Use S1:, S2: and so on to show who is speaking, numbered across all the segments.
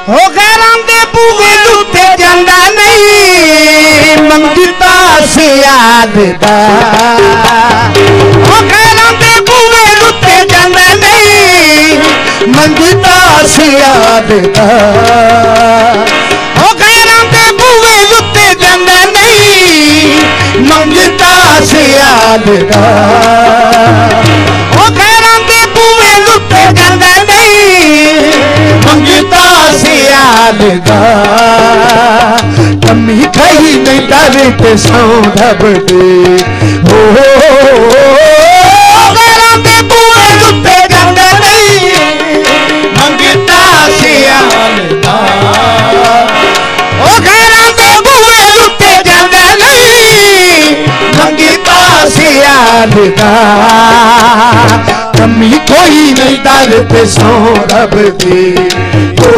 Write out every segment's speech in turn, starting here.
S1: हो गैरां दे बूहे उत्ते जांदा नहीं मंगता से याद दा हो गैरां दे बूहे उत्ते जांदा नहीं मंगता से याद दा हो गैरां दे बूहे उत्ते जांदा नहीं मंगता से याद दा हो गैरां दे बूहे उत्ते जांदा नहीं मंगता से याद दा कमी कही नहीं डर ते सौ रब दे हो गैरां दे बूहे उत्ते जांदा नहीं मंगता से याद दा ओ गैरां दे बूहे उत्ते जांदा नहीं मंगता से याद दा कमी कोई नहीं डर ते सौ रब दे हो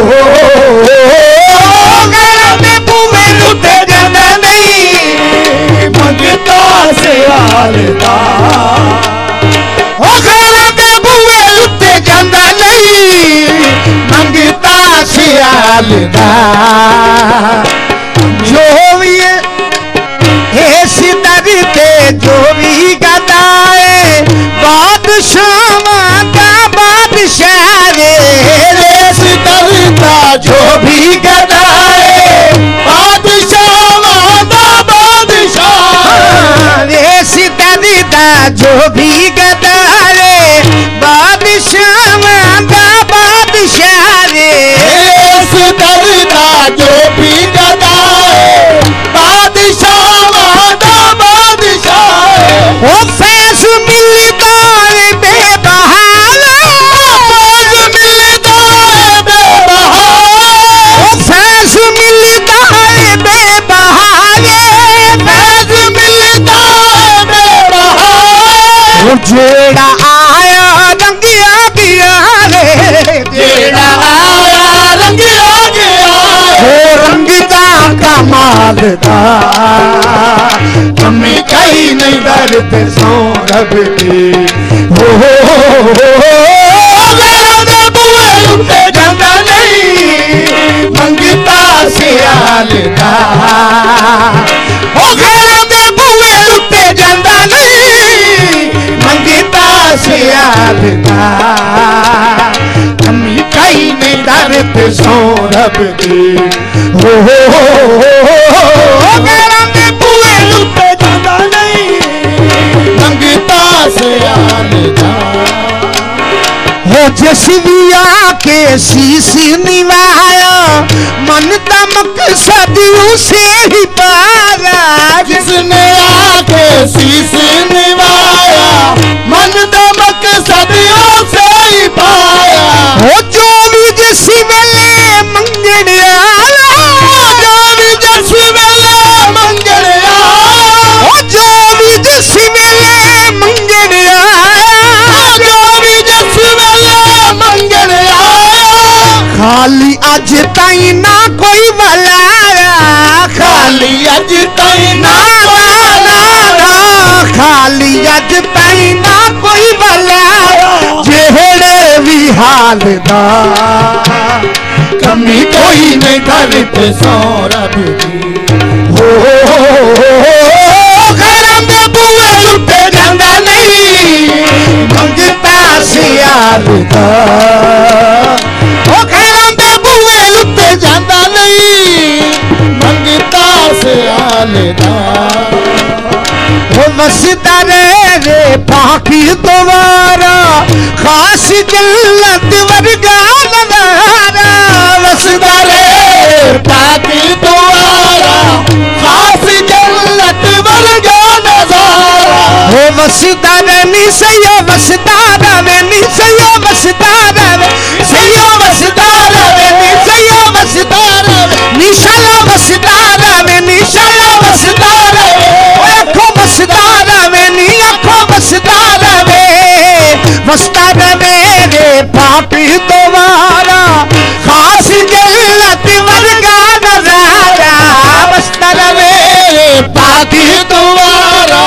S1: गैरां दे बूहे उत्ते जांदा नहीं मंगता से याद दा हो गैरां दे बूहे उत्ते जांदा नहीं मंगता से याद दा जो भी इस दर ते जो भी गदाए बादशाह का बादशाह रे इस दर का जो भी गदाए बादशाह का बादशाह इस दर का जो भी गदाए बादशाह का बादशाह रे इस दर का जो भी गदाए बादशाह का बादशाह ओ फैज मिलता है बेबहार फैज मिलता है बेबहार ओ फैज मिलता है बेबहार फैज मिलता है बेबहार ओ जेड़ा आया रंगिया गया रे जेड़ा आया रंगिया गया ओ रंगता कमाल दा कमी कहीं नहीं डर ते सौ रब दे हो गैरां दे बूहे उत्ते जांदा नहीं मंगता से याद दा हो गैरां दे बूहे उत्ते जांदा नहीं मंगता से याद दा कमी कहीं नहीं डर ते सौ रब दे हो गैरां दे बूहे उत्ते जांदा नहीं मंगता से याद दा हो जिस भी आके शीश निभाया मन का मकसद उसे ही पाया जिसने आके शीश निभाया मन का मकसद उसे ही पाया हो जो भी जिस वेले मंगण आया जो भी जिस वेले मंगण आया हो जो भी जिस वेले मंगण आया जो भी जिस वेले मंगण आया खाली अज ताई ना कोई वलाया खाली अज ताई ना खाली अज ताई ना कोई वलाया जेड़े भी हाल दा कमी कोई नहीं डर ते सौ रब दी हो गैरां दे बूहे उत्ते जांदा नहीं मंगता से याद दा हो गैरां दे बूहे उत्ते जांदा नहीं मंगता से याद दा हो वसदा रे पाकी दोबारा खास जन्नत वर्गा नजारा वसदा रे पाकी दोबारा खास जन्नत वर्गा नजारा हो वसदा रे नी सयो वसदा रे नी सयो वसदा रे सयो वसदा रे नी सयो वसदा रे निशाला वसदा रे निशाला वसदा रे आँखों वसदा रे नी आँखों वसदा रे वसदा रे रे पापी दोबारा खास जन्नत वर्गा नजारा वसदा रे पापी दोबारा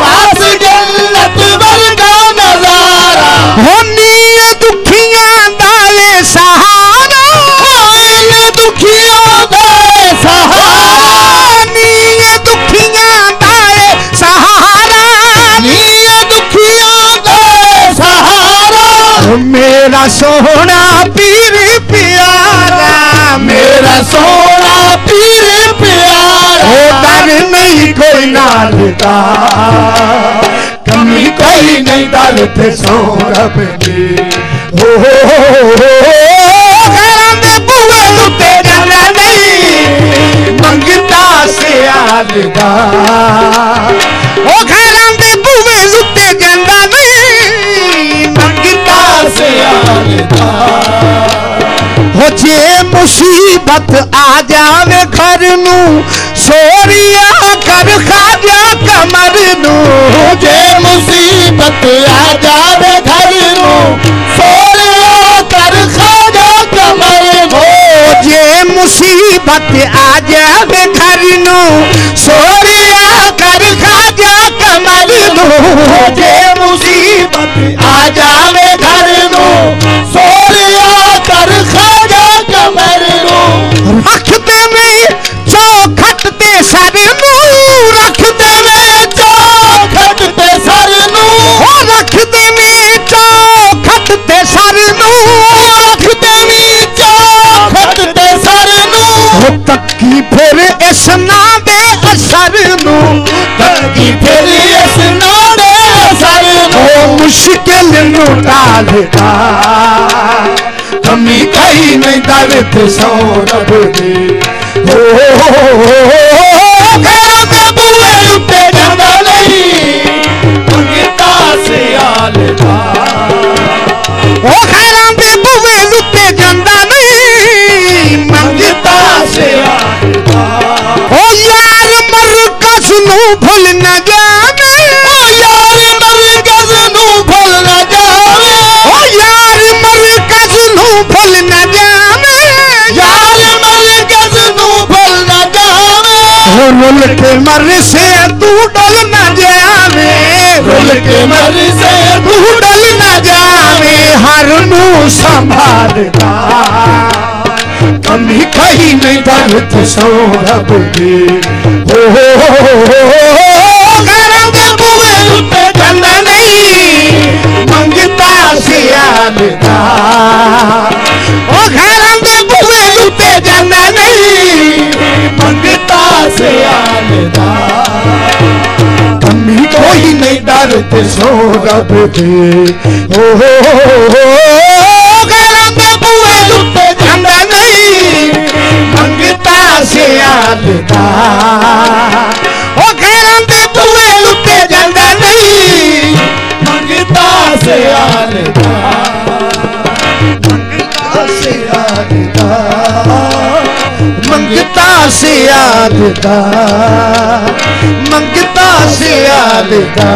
S1: खास जन्नत वर्गा नजारा होनी दुखियां दावे सहारा मेरा सोना पीर प्यारा,
S2: मेरा सोना पीर प्यारा,
S1: दर नहीं कोई नालदा,
S2: कमी कोई नहीं दर ते सौरभ दी।
S1: घरां दे बूहे लुटे जांदा नहीं,
S2: मंगता सियालदा,
S1: घरां दे बूहे लुटे जांदा नहीं,
S2: मंगता सियालदा।
S1: जे मुसीबत आ जावे घर नू, सोरिया कर खाजा कमर नू,
S2: जे मुसीबत आ जावे घर नू, सोरिया कर खाजा कमर नू।
S1: जे मुसीबत आ जावे घर नू, सोरिया कर खाजा कमर नू,
S2: जे मुसीबत आ जावे घर नू, सोरिया कर खाजा कमर नू।
S1: रख देवे चौखट ते सर नू, रख देवे
S2: चौखट ते सर नू,
S1: रख देवे चौखट ते सर नू,
S2: रख देवी चौखट ते सर नू।
S1: तक्की फिर इस ना दे असर नू,
S2: तक्की फिर इस ना दे असर नू।
S1: मुश्किल नू टालदा,
S2: कमी कहीं नहीं दर ते सौरभ दी। घरां दे बूहे लुटे जांदा नहीं, मंगता सियालदा,
S1: घरां दे बूहे लुटे जांदा नहीं,
S2: मंगता सियालदा।
S1: यार मरकज नू भुल न जावे,
S2: यार मरकज नू भुल न जावे,
S1: यार मरकज नू भुल न जावे,
S2: यार मरकज नू भुल न जावे।
S1: रुल के मर से तू डल न जावे,
S2: रुल के मर से
S1: तू डल न जावे, हर नू संभालदा,
S2: कमी कहीं नहीं दर ते सौरभ दी।
S1: घरां दे बूहे
S2: लुटे जांदा नहीं, मंगता सियालदा,
S1: घरां दे बूहे लुटे जांदा नहीं,
S2: मंगता सियालदा। कमी कोई नहीं दर ते सौरभ दी।
S1: घरां दे बूहे लुटे जांदा नहीं,
S2: मंगता सियालदा,
S1: घरां दे बूहे लुटे जांदा नहीं,
S2: मंगता सियालदा, मंगता सियालदा,
S1: मंगता सियालदा, मंगता सियालदा,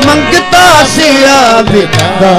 S1: मंगता सियालदा।